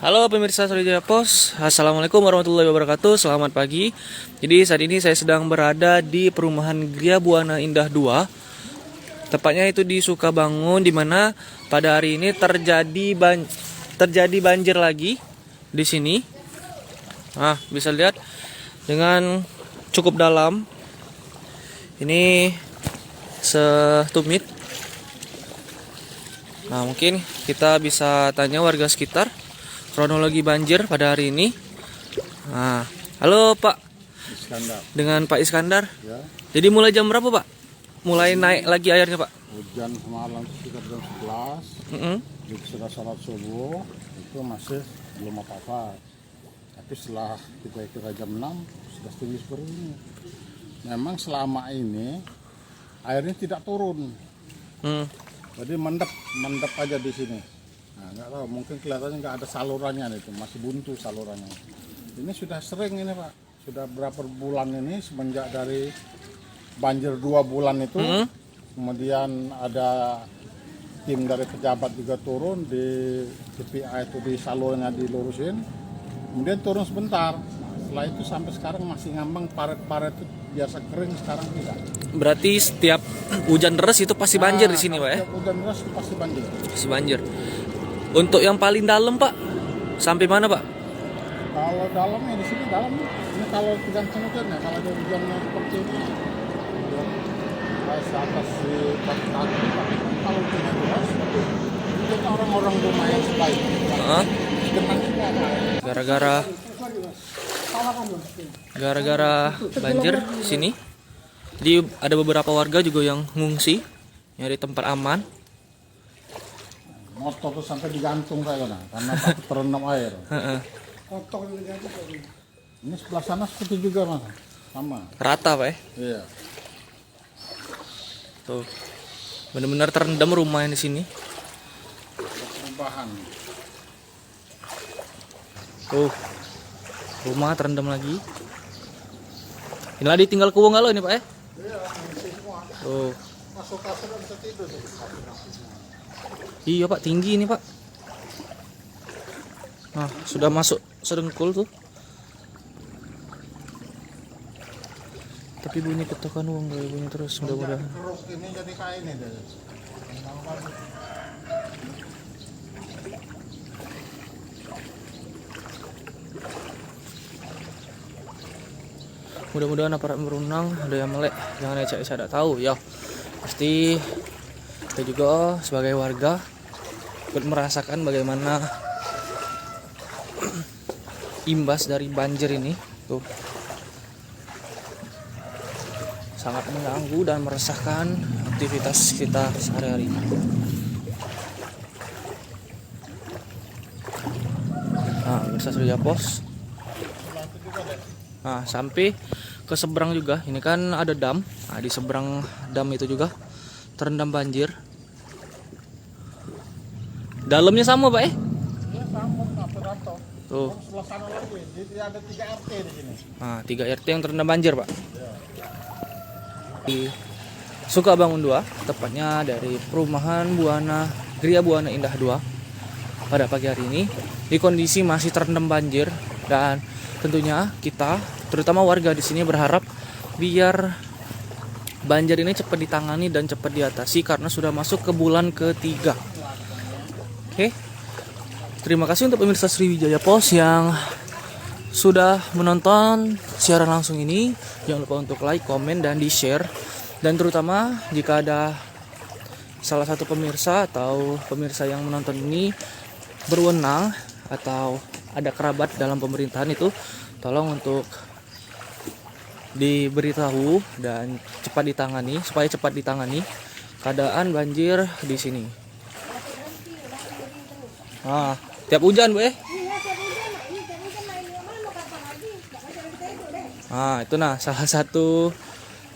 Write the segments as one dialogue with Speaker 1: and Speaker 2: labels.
Speaker 1: Halo pemirsa Surya Pos, Assalamualaikum warahmatullahi wabarakatuh. Selamat pagi. Jadi saat ini saya sedang berada di perumahan Gria Buana Indah 2. Tepatnya itu di Sukabangun, di mana pada hari ini terjadi banjir lagi di sini. Nah, bisa lihat dengan cukup dalam. Ini setumit. Nah, mungkin kita bisa tanya warga sekitar kronologi banjir pada hari ini. Nah, halo Pak.
Speaker 2: Iskandar.
Speaker 1: Dengan Pak Iskandar.
Speaker 2: Ya,
Speaker 1: Jadi mulai jam berapa Pak? Mulai naik lagi airnya Pak?
Speaker 2: hujan semalam sekitar jam 11. Sudah sholat subuh itu masih belum apa-apa. Tapi setelah kita kira jam 6 sudah tinggi seperti ini. Memang selama ini airnya tidak turun. Jadi mendep aja di sini. Nah, nggak tahu, mungkin kelihatannya nggak ada salurannya itu, masih buntu salurannya. Ini sudah sering ini Pak, sudah berapa bulan ini semenjak dari banjir 2 bulan itu, kemudian ada tim dari pejabat juga turun di TPA itu, di salurannya dilurusin, kemudian turun sebentar. Setelah itu sampai sekarang masih ngambang, paret-paret itu biasa kering, sekarang tidak.
Speaker 1: Berarti setiap hujan deras itu pasti banjir di sini Pak ya?
Speaker 2: Setiap hujan deras itu pasti banjir.
Speaker 1: Pasti banjir. Untuk yang paling dalam Pak, sampai mana Pak?
Speaker 2: Kalau dalamnya di sini dalam, ini kalau tergantung hujannya, kalau ada hujannya seperti ini, di atas si kaki, tapi kalau hujannya deras, itu orang-orang rumah yang sebaik, tenang juga ada.
Speaker 1: Gara-gara banjir sini, jadi ada beberapa warga juga yang ngungsi nyari tempat aman.
Speaker 2: Motor tuh sampai digantung saya karena takut terendam air. Ini sebelah sana seperti juga Mas, sama.
Speaker 1: Rata Pak ya?
Speaker 2: Iya.
Speaker 1: Tuh, benar-benar terendam rumah yang di sini.
Speaker 2: Perubahan.
Speaker 1: Tuh, rumah terendam lagi. Inilah ditinggal kuwang galau ini Pak ya?
Speaker 2: Iya, masih semua.
Speaker 1: Tuh.
Speaker 2: Masuk kasur dan bisa tidur.
Speaker 1: Iya Pak, tinggi ini Pak. Nah, sudah masuk sedengkul tuh. Tapi bunyi ketokan uang gak bunyi terus mudah-mudahan.
Speaker 2: Terus ini jadi kayak ini deh.
Speaker 1: Mudah-mudahan aparat berwenang ada yang melek, jangan ecek-ecek tidak tahu ya. Pasti kita juga sebagai warga ikut merasakan bagaimana imbas dari banjir ini. Tuh, sangat mengganggu dan meresahkan aktivitas kita sehari-hari. Nah, pemirsa Surya Pos. Nah, sampai ke seberang juga. Ini kan ada dam. Nah, di seberang dam itu juga terendam banjir. Dalamnya sama Pak
Speaker 2: Iya sama, rata-rata.
Speaker 1: Tuh.
Speaker 2: Sebelah sana lagi, jadi ada 3 RT di sini.
Speaker 1: Nah, 3 RT yang terendam banjir Pak. Di Sukabangun 2, tepatnya dari perumahan Gria Buana Indah 2. Pada pagi hari ini, di kondisi masih terendam banjir, dan tentunya kita, terutama warga di sini berharap biar banjir ini cepat ditangani dan cepat diatasi karena sudah masuk ke bulan ketiga. Oke. Terima kasih untuk pemirsa Sriwijaya Pos yang sudah menonton siaran langsung ini. Jangan lupa untuk like, komen, dan di-share. Dan terutama jika ada salah satu pemirsa atau pemirsa yang menonton ini berwenang atau ada kerabat dalam pemerintahan itu, tolong untuk diberitahu dan cepat ditangani, supaya cepat ditangani keadaan banjir di sini. Nah, tiap hujan Bu Nah, itu salah satu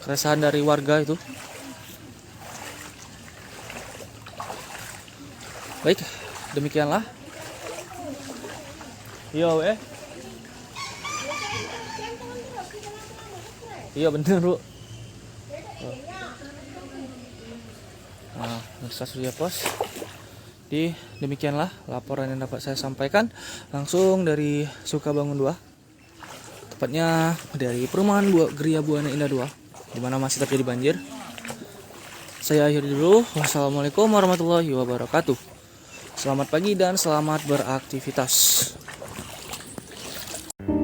Speaker 1: keresahan dari warga itu. Baik, demikianlah. Iya Iya bener Bu. Nah, Surya Pos. Jadi demikianlah laporan yang dapat saya sampaikan langsung dari Sukabangun 2, tepatnya dari perumahan Gria Buana Indah 2, di mana masih terjadi banjir. Saya akhiri dulu. Wassalamualaikum warahmatullahi wabarakatuh. Selamat pagi dan selamat beraktivitas.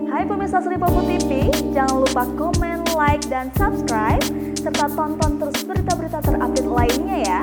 Speaker 3: Hai pemirsa Sri Popo TV, jangan lupa komen, like, dan subscribe, serta tonton terus berita-berita terupdate lainnya ya.